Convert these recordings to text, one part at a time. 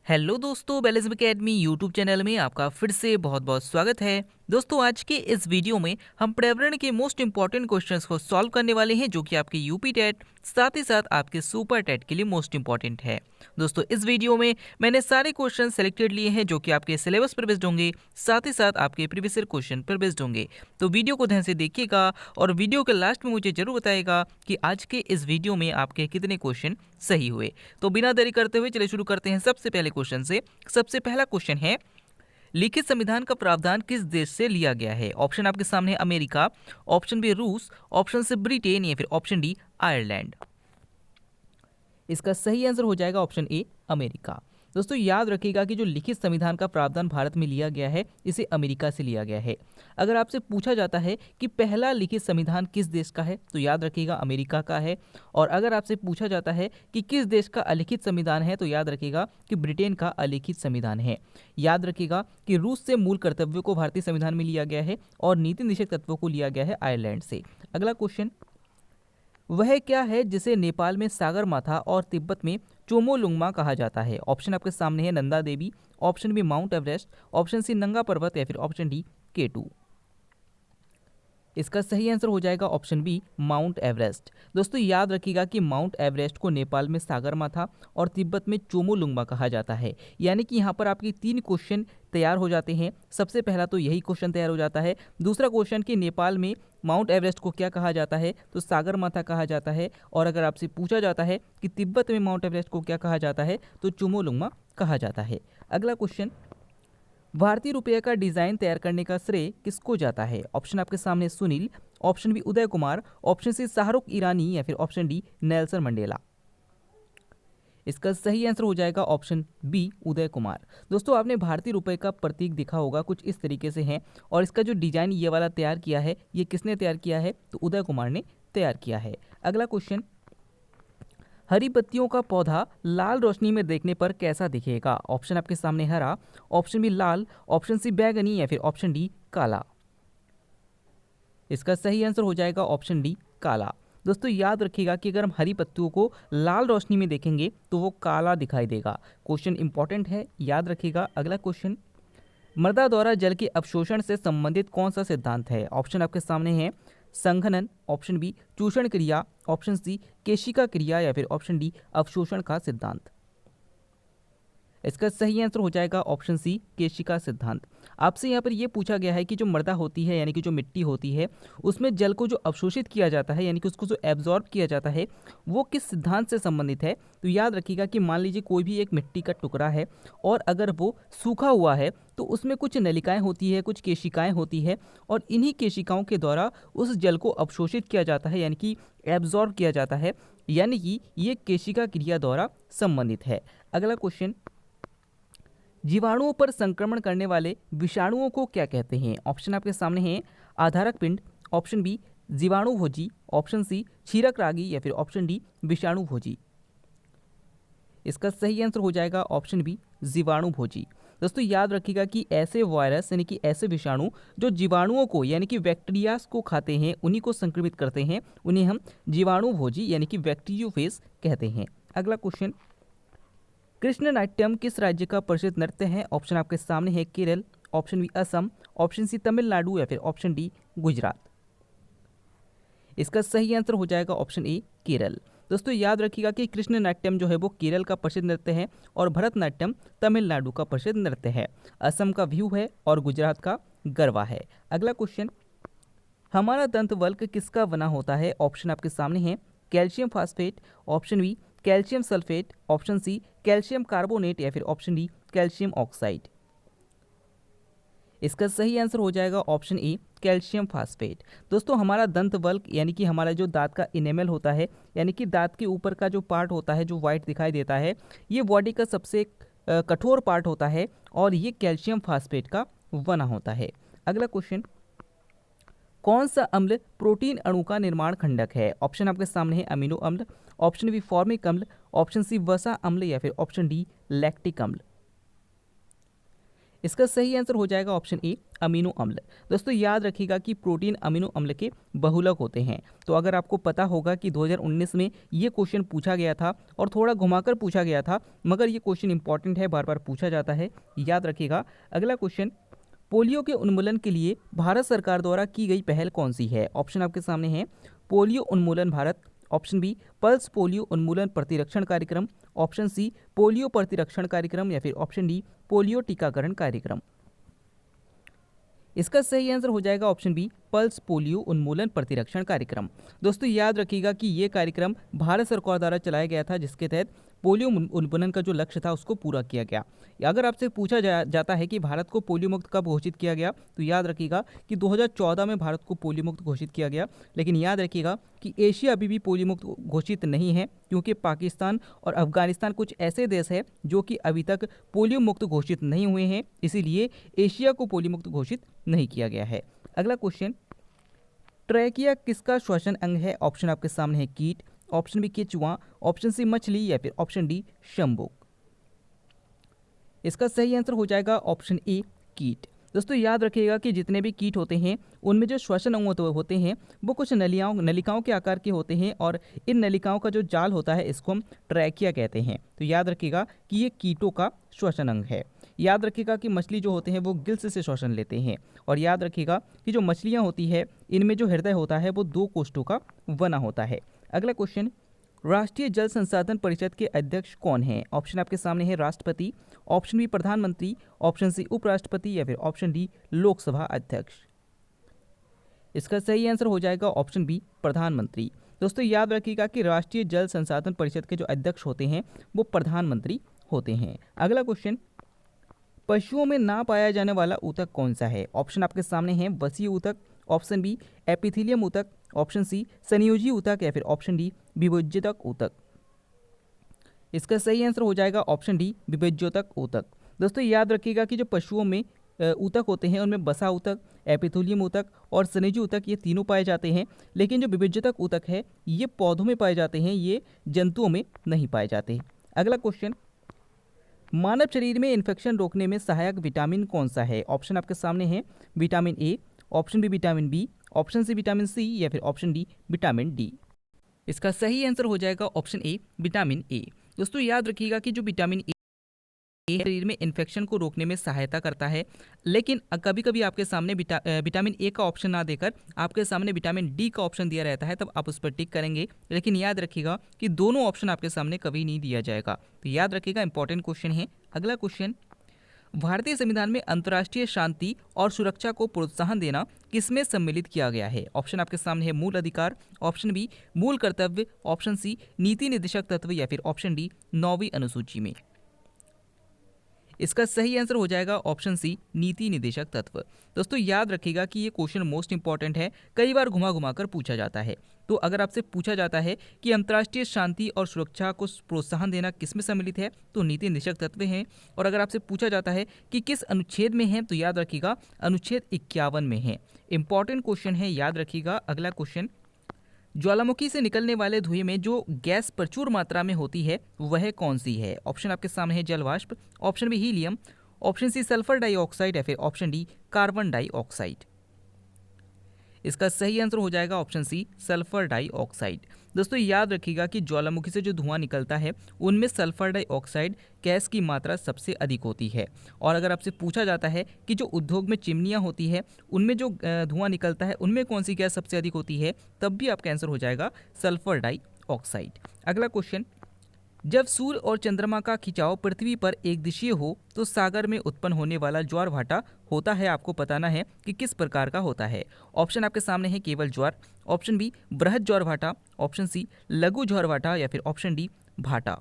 Hello दोस्तों, बेलिज्म academy YouTube channel में आपका फिर से बहुत बहुत स्वागत है। दोस्तों, आज के इस वीडियो में हम पर्यावरण के मोस्ट इंपॉर्टेंट क्वेश्चंस को सॉल्व करने वाले हैं, जो कि आपके यूपी टेट साथ ही साथ आपके सुपर टेट के लिए मोस्ट इंपॉर्टेंट है। दोस्तों, इस वीडियो में मैंने सारे क्वेश्चन सेलेक्टेड लिए हैं जो कि आपके सिलेबस पर बेस्ड होंगे, साथ ही साथ आपके प्रीवियस ईयर क्वेश्चन पर बेस्ड होंगे। तो वीडियो को ध्यान से देखिएगा और वीडियो के लास्ट में मुझे जरूर बताइएगा कि आज के इस वीडियो में आपके कितने क्वेश्चन सही हुए। तो बिना देरी करते हुए चलिए शुरू करते हैं सबसे पहले क्वेश्चन से। सबसे पहला क्वेश्चन है, लिखित संविधान का प्रावधान किस देश से लिया गया है? ऑप्शन आपके सामने है, अमेरिका, ऑप्शन बी रूस, ऑप्शन सी ब्रिटेन या फिर ऑप्शन डी आयरलैंड। इसका सही आंसर हो जाएगा ऑप्शन ए, अमेरिका। दोस्तों, याद रखिएगा कि जो लिखित संविधान का प्रावधान भारत में लिया गया है, इसे अमेरिका से लिया गया है। अगर आपसे पूछा जाता है कि पहला लिखित संविधान किस देश का है, तो याद रखिएगा अमेरिका का है। और अगर आपसे पूछा जाता है कि किस देश का अलिखित संविधान है, तो याद रखिएगा कि ब्रिटेन का अलिखित संविधान है। याद रखिएगा कि रूस से मूल कर्तव्यों को भारतीय संविधान में लिया गया है और नीति निषेध तत्वों को लिया गया है आयरलैंड से। अगला क्वेश्चन, वह क्या है जिसे नेपाल में सागरमाथा और तिब्बत में चोमोलुंगमा कहा जाता है? ऑप्शन आपके सामने है, Nanda Devi, option B mount Everest, option C Nanga Parbat या फिर ऑप्शन डी K2। इसका सही आंसर हो जाएगा ऑप्शन बी, माउंट एवरेस्ट। दोस्तों, याद रखिएगा कि माउंट एवरेस्ट को नेपाल में सागरमाथा और तिब्बत में चोमोलुंगमा कहा जाता है। यानी कि यहाँ पर आपके 3 क्वेश्चन तैयार हो जाते हैं। सबसे पहला तो यही क्वेश्चन तैयार हो जाता है। दूसरा क्वेश्चन कि नेपाल में माउंट एवरेस्ट को क्या कहा जाता है, तो सागरमाथा कहा जाता है। और अगर आपसे पूछा जाता है कि तिब्बत में माउंट एवरेस्ट को क्या कहा जाता है, तो चोमोलुंगमा कहा जाता है। अगला क्वेश्चन, भारतीय रुपये का डिजाइन तैयार करने का श्रेय किसको जाता है? ऑप्शन आपके सामने Sunil, option B Uday Kumar, option C Shahrukh ईरानी या फिर ऑप्शन डी नेल्सन मंडेला। इसका सही आंसर हो जाएगा ऑप्शन बी, उदय कुमार। दोस्तों, आपने भारतीय रुपये का प्रतीक देखा होगा, कुछ इस तरीके से है। और इसका जो डिजाइन ये वाला तैयार किया है, ये किसने तैयार किया है, तो उदय कुमार ने तैयार किया है। अगला क्वेश्चन, हरी पत्तियों का पौधा लाल रोशनी में देखने पर कैसा दिखेगा? ऑप्शन आपके सामने हरा, ऑप्शन बी लाल, ऑप्शन सी बैगनी या फिर ऑप्शन डी काला। इसका सही आंसर हो जाएगा ऑप्शन डी, काला। दोस्तों, याद रखिएगा कि अगर हम हरी पत्तियों को लाल रोशनी में देखेंगे तो वो काला दिखाई देगा। क्वेश्चन इंपॉर्टेंट है, याद रखिएगा। अगला क्वेश्चन, मृदा द्वारा जल के अवशोषण से संबंधित कौन सा सिद्धांत है? ऑप्शन आपके सामने है, संघनन, ऑप्शन बी चूषण क्रिया, ऑप्शन सी केशिका क्रिया या फिर ऑप्शन डी अवशोषण का सिद्धांत। इसका सही आंसर हो जाएगा ऑप्शन सी, केशिका सिद्धांत। आपसे यहाँ पर यह पूछा गया है कि जो मृदा होती है, यानी कि जो मिट्टी होती है, उसमें जल को जो अवशोषित किया जाता है, यानी कि उसको जो एब्जॉर्ब किया जाता है, वो किस सिद्धांत से संबंधित है। तो याद रखिएगा कि मान लीजिए कोई भी एक मिट्टी का टुकड़ा है और अगर वो सूखा हुआ है तो उसमें कुछ नलिकाएं होती है, कुछ केशिकाएं होती है, और इन्हीं केशिकाओं के द्वारा उस जल को अवशोषित किया जाता है, यानी कि एब्जॉर्ब किया जाता है। यानी कि ये केशिका क्रिया द्वारा संबंधित है। अगला क्वेश्चन, जीवाणुओं पर संक्रमण करने वाले विषाणुओं को क्या कहते हैं? ऑप्शन आपके सामने हैं, आधारक पिंड, ऑप्शन बी जीवाणुभोजी, ऑप्शन सी क्षीरक रागी या फिर ऑप्शन डी विषाणुभोजी। इसका सही आंसर हो जाएगा ऑप्शन बी, जीवाणुभोजी। दोस्तों, याद रखिएगा कि ऐसे वायरस यानी कि ऐसे विषाणु जो जीवाणुओं को यानी कि बैक्टीरियाज को खाते हैं, उन्हीं को संक्रमित करते हैं, उन्हें हम जीवाणुभोजी यानी कि बैक्टीरियोफेज कहते हैं। अगला क्वेश्चन, कृष्ण नाट्यम किस राज्य का प्रसिद्ध नृत्य है? ऑप्शन आपके सामने है, Kerala, option B Assam, option C Tamil Nadu या फिर ऑप्शन डी गुजरात। इसका सही आंसर हो जाएगा ऑप्शन ए, केरल। दोस्तों, याद रखिएगा कि कृष्ण नाट्यम जो है वो केरल का प्रसिद्ध नृत्य है और भरतनाट्यम तमिलनाडु का प्रसिद्ध नृत्य है। असम का व्यू है और गुजरात का गरबा है। अगला क्वेश्चन, हमारा दंत वल्क किसका बना होता है? ऑप्शन आपके सामने है, calcium phosphate, option B calcium sulphate, option C calcium carbonate या फिर ऑप्शन डी कैल्शियम ऑक्साइड। इसका सही आंसर हो जाएगा ऑप्शन ए, कैल्शियम फास्फेट। दोस्तों, हमारा दंत वल्क यानी कि हमारा जो दांत का इनेमल होता है, यानी कि दांत के ऊपर का जो पार्ट होता है जो वाइट दिखाई देता है, ये बॉडी का सबसे कठोर पार्ट होता है और ये कैल्शियम फास्फेट का बना होता है। अगला क्वेश्चन, कौन सा अम्ल प्रोटीन अणु का निर्माण खंडक है? ऑप्शन आपके सामने है, अमीनो अम्ल, ऑप्शन बी फॉर्मिक अम्ल, ऑप्शन सी वसा अम्ल या फिर ऑप्शन डी लैक्टिक अम्ल। इसका सही आंसर हो जाएगा ऑप्शन ए अमीनो अम्ल। दोस्तों याद रखिएगा कि प्रोटीन अमीनो अम्ल के बहुलक होते हैं। तो अगर आपको पता होगा कि 2019 में ये क्वेश्चन पूछा गया था और थोड़ा घुमाकर पूछा गया था, मगर ये क्वेश्चन इंपॉर्टेंट है, बार बार पूछा जाता है, याद रखिएगा। अगला क्वेश्चन, पोलियो के उन्मूलन के लिए भारत सरकार द्वारा की गई पहल कौन सी है? ऑप्शन आपके सामने है, पोलियो उन्मूलन Bharat, option B pulse polio उन्मूलन प्रतिरक्षण कार्यक्रम, ऑप्शन सी पोलियो प्रतिरक्षण कार्यक्रम, या फिर ऑप्शन डी पोलियो टीकाकरण कार्यक्रम। इसका सही आंसर हो जाएगा ऑप्शन बी पल्स पोलियो उन्मूलन प्रतिरक्षण कार्यक्रम। दोस्तों याद रखिएगा कि ये कार्यक्रम भारत सरकार द्वारा चलाया गया था, जिसके तहत पोलियो उन्मूलन का जो लक्ष्य था उसको पूरा किया गया। अगर आपसे पूछा जाता है कि भारत को पोलियो मुक्त कब घोषित किया गया, तो याद रखिएगा कि 2014 में भारत को पोलियो मुक्त घोषित किया गया। लेकिन याद रखिएगा कि एशिया अभी भी पोलियो मुक्त घोषित नहीं है, क्योंकि पाकिस्तान और अफगानिस्तान कुछ ऐसे देश हैं जो कि अभी तक पोलियो मुक्त घोषित नहीं हुए हैं, इसीलिए एशिया को पोलियो मुक्त घोषित नहीं किया गया है। अगला क्वेश्चन, ट्रैकिया किसका श्वसन अंग है? ऑप्शन आपके सामने है, कीट, ऑप्शन बी केचुआ, ऑप्शन सी मछली, या फिर ऑप्शन डी शंभू। इसका सही आंसर हो जाएगा ऑप्शन ए कीट। दोस्तों याद रखिएगा कि जितने भी कीट होते हैं उनमें जो श्वसन अंग होते हैं वो कुछ नलिकाओं के आकार के होते हैं, और इन नलिकाओं का जो जाल होता है इसको हम ट्रैकिया कहते हैं। तो याद रखिएगा कि ये कीटों का श्वसन अंग है। याद रखिएगा कि मछली जो होते हैं वो गिल्स से श्वसन लेते हैं, और याद रखिएगा कि जो मछलियाँ होती है इनमें जो हृदय होता है वो 2 कोष्ठों का बना होता है। अगला क्वेश्चन, राष्ट्रीय जल संसाधन परिषद के अध्यक्ष कौन हैं? ऑप्शन आपके सामने है, राष्ट्रपति, ऑप्शन बी प्रधानमंत्री, ऑप्शन सी उपराष्ट्रपति, या फिर ऑप्शन डी लोकसभा अध्यक्ष। इसका सही आंसर हो जाएगा ऑप्शन बी प्रधानमंत्री। दोस्तों याद रखिएगा कि राष्ट्रीय जल संसाधन परिषद के जो अध्यक्ष होते हैं वो प्रधानमंत्री होते हैं। अगला क्वेश्चन, पशुओं में ना पाया जाने वाला ऊतक कौन सा है? ऑप्शन आपके सामने है, वसीय ऊतक, ऑप्शन बी एपिथेलियम ऊतक, ऑप्शन सी संयोजी ऊतक, या फिर ऑप्शन डी विभज्योतक ऊतक। इसका सही आंसर हो जाएगा ऑप्शन डी विभज्योतक ऊतक। दोस्तों याद रखिएगा कि जो पशुओं में ऊतक होते हैं उनमें बसा ऊतक, एपिथेलियम ऊतक और संयोजी ऊतक, ये तीनों पाए जाते हैं। लेकिन जो विभज्योतक ऊतक है ये पौधों में पाए जाते हैं, ये जंतुओं में नहीं पाए जाते। अगला क्वेश्चन, मानव शरीर में इन्फेक्शन रोकने में सहायक विटामिन कौन सा है? ऑप्शन आपके सामने है, vitamin A, option B vitamin B, option C vitamin C, या फिर ऑप्शन डी विटामिन डी। इसका सही आंसर हो जाएगा ऑप्शन ए विटामिन ए। दोस्तों याद रखिएगा कि जो विटामिन ए शरीर में इन्फेक्शन को रोकने में सहायता करता है, लेकिन कभी कभी आपके सामने विटामिन ए का ऑप्शन ना देकर आपके सामने विटामिन डी का ऑप्शन दिया रहता है, तब आप उस पर टिक करेंगे। लेकिन याद रखिएगा कि दोनों ऑप्शन आपके सामने कभी नहीं दिया जाएगा, तो याद रखिएगा, इंपॉर्टेंट क्वेश्चन है। अगला क्वेश्चन, भारतीय संविधान में अंतर्राष्ट्रीय शांति और सुरक्षा को प्रोत्साहन देना किसमें सम्मिलित किया गया है? ऑप्शन आपके सामने है, मूल अधिकार, ऑप्शन बी मूल कर्तव्य, ऑप्शन सी नीति निर्देशक तत्व, या फिर ऑप्शन डी 9वीं अनुसूची में। इसका सही आंसर हो जाएगा ऑप्शन सी नीति निर्देशक तत्व। दोस्तों याद रखिएगा कि ये क्वेश्चन मोस्ट इंपॉर्टेंट है, कई बार घुमा घुमा कर पूछा जाता है। तो अगर आपसे पूछा जाता है कि अंतर्राष्ट्रीय शांति और सुरक्षा को प्रोत्साहन देना किसमें सम्मिलित है, तो नीति निर्देशक तत्व हैं। और अगर आपसे पूछा जाता है कि किस अनुच्छेद में है, तो याद रखिएगा अनुच्छेद 51 में है। इंपॉर्टेंट क्वेश्चन है, याद रखिएगा। अगला क्वेश्चन, ज्वालामुखी से निकलने वाले धुएं में जो गैस प्रचुर मात्रा में होती है वह कौन सी है? ऑप्शन आपके सामने है, जलवाष्प, option B helium, option C sulphur dioxide, या फिर ऑप्शन डी कार्बन डाइऑक्साइड। इसका सही आंसर हो जाएगा ऑप्शन सी सल्फर डाइऑक्साइड। दोस्तों याद रखिएगा कि ज्वालामुखी से जो धुआं निकलता है उनमें सल्फर डाइऑक्साइड गैस की मात्रा सबसे अधिक होती है। और अगर आपसे पूछा जाता है कि जो उद्योग में चिमनियाँ होती है उनमें जो धुआं निकलता है उनमें कौन सी गैस सबसे अधिक होती है, तब भी आपका आंसर हो जाएगा सल्फर डाइऑक्साइड। अगला क्वेश्चन, जब सूर्य और चंद्रमा का खिंचाव पृथ्वी पर एक दिशीय हो तो सागर में उत्पन्न होने वाला ज्वार भाटा होता है, आपको बताना है कि किस प्रकार का होता है। ऑप्शन आपके सामने है, केवल ज्वार, ऑप्शन बी बृहद ज्वार भाटा, ऑप्शन सी लघु ज्वार भाटा, या फिर ऑप्शन डी भाटा।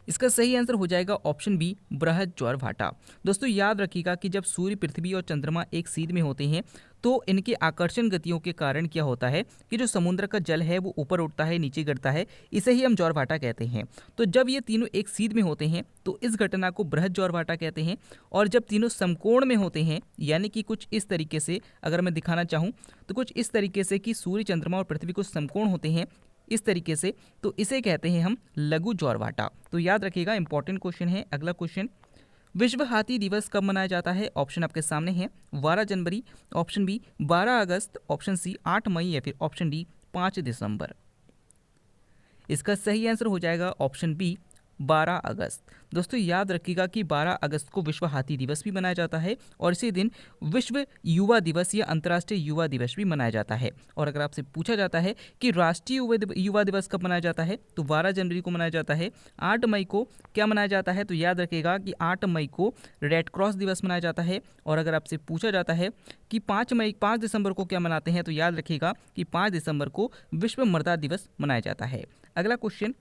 इसका सही आंसर हो जाएगा ऑप्शन बी बृहद ज्वार भाटा। दोस्तों याद रखिएगा कि जब सूर्य, पृथ्वी और चंद्रमा एक सीध में होते हैं तो इनके आकर्षण गतियों के कारण क्या होता है कि जो समुद्र का जल है वो ऊपर उठता है, नीचे गिरता है, इसे ही हम ज्वार भाटा कहते हैं। तो जब ये तीनों एक सीध में होते हैं तो इस घटना को बृहद ज्वार भाटा कहते हैं। और जब तीनों समकोण में होते हैं, यानी कि कुछ इस तरीके से, अगर मैं दिखाना चाहूँ तो कुछ इस तरीके से कि सूर्य, चंद्रमा और पृथ्वी कुछ समकोण होते हैं इस तरीके से, तो इसे कहते हैं हम लघु ज्वार भाटा। तो याद रखिएगा, इंपॉर्टेंट क्वेश्चन है। अगला क्वेश्चन, विश्व हाथी दिवस कब मनाया जाता है? ऑप्शन आपके सामने है 12 जनवरी, ऑप्शन बी 12 अगस्त, ऑप्शन सी 8 मई या फिर ऑप्शन डी 5 दिसंबर। इसका सही आंसर हो जाएगा ऑप्शन बी 12 अगस्त। दोस्तों याद रखिएगा कि 12 अगस्त को विश्व हाथी दिवस भी मनाया जाता है और इसी दिन विश्व युवा दिवस या अंतर्राष्ट्रीय युवा दिवस भी मनाया जाता है। और अगर आपसे पूछा जाता है कि राष्ट्रीय युवा दिवस कब मनाया जाता है तो 12 जनवरी को मनाया जाता है। 8 मई को क्या मनाया जाता है तो याद रखिएगा कि 8 मई को रेड क्रॉस दिवस मनाया जाता है। और अगर आपसे पूछा जाता है कि 5 दिसंबर को क्या मनाते हैं तो याद रखिएगा कि 5 दिसंबर को विश्व मृदा दिवस मनाया जाता है। अगला क्वेश्चन,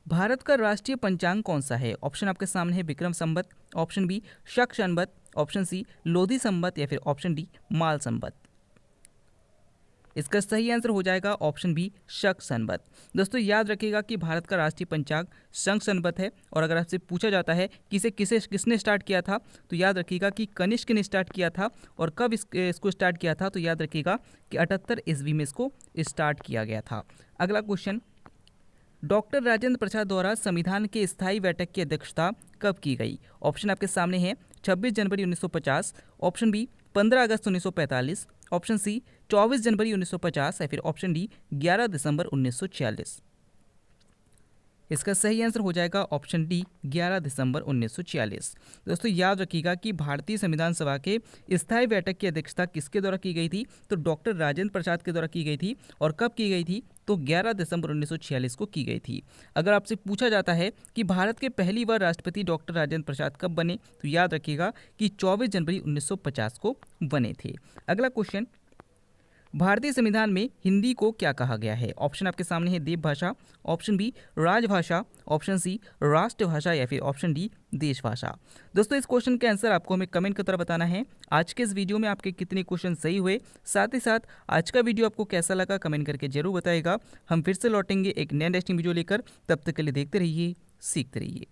भारत का राष्ट्रीय पंचांग कौन सा है? ऑप्शन आपके सामने है विक्रम संवत, ऑप्शन बी शक संवत, ऑप्शन सी लोधी संवत या फिर ऑप्शन डी माल संवत। इसका सही आंसर हो जाएगा ऑप्शन बी शक संवत। दोस्तों याद रखिएगा कि भारत का राष्ट्रीय पंचांग शक संवत है। और अगर आपसे पूछा जाता है कि इसे किसने स्टार्ट किया था तो याद रखिएगा कि कनिष्क ने स्टार्ट किया था। और कब इसको स्टार्ट किया था तो याद रखिएगा कि 78 ईस्वी में इसको स्टार्ट किया गया था। अगला क्वेश्चन, डॉक्टर राजेंद्र प्रसाद द्वारा संविधान के स्थायी बैठक की अध्यक्षता कब की गई? ऑप्शन आपके सामने है 26 जनवरी 1950, ऑप्शन बी 15 अगस्त 1945, ऑप्शन सी 24 जनवरी 1950 या फिर ऑप्शन डी 11 दिसंबर 1946। इसका सही आंसर हो जाएगा ऑप्शन डी 11 दिसंबर 1946। दोस्तों याद रखिएगा कि भारतीय संविधान सभा के स्थायी बैठक की अध्यक्षता किसके द्वारा की गई थी तो डॉक्टर राजेंद्र प्रसाद के द्वारा की गई थी। और कब की गई थी तो 11 दिसंबर 1946 को की गई थी। अगर आपसे पूछा जाता है कि भारत के पहली बार राष्ट्रपति डॉक्टर राजेंद्र प्रसाद कब बने तो याद रखिएगा कि 24 जनवरी 1950 को बने थे। अगला क्वेश्चन, भारतीय संविधान में हिंदी को क्या कहा गया है? ऑप्शन आपके सामने है देव भाषा, ऑप्शन बी राजभाषा, ऑप्शन सी राष्ट्रभाषा या फिर ऑप्शन डी देश भाषा। दोस्तों इस क्वेश्चन के आंसर आपको हमें कमेंट की तरह बताना है। आज के इस वीडियो में आपके कितने क्वेश्चन सही हुए, साथ ही साथ आज का वीडियो आपको कैसा लगा कमेंट करके जरूर बताइएगा। हम फिर से लौटेंगे एक नया इंटरेस्टिंग वीडियो लेकर, तब तक के लिए देखते रहिए, सीखते रहिए।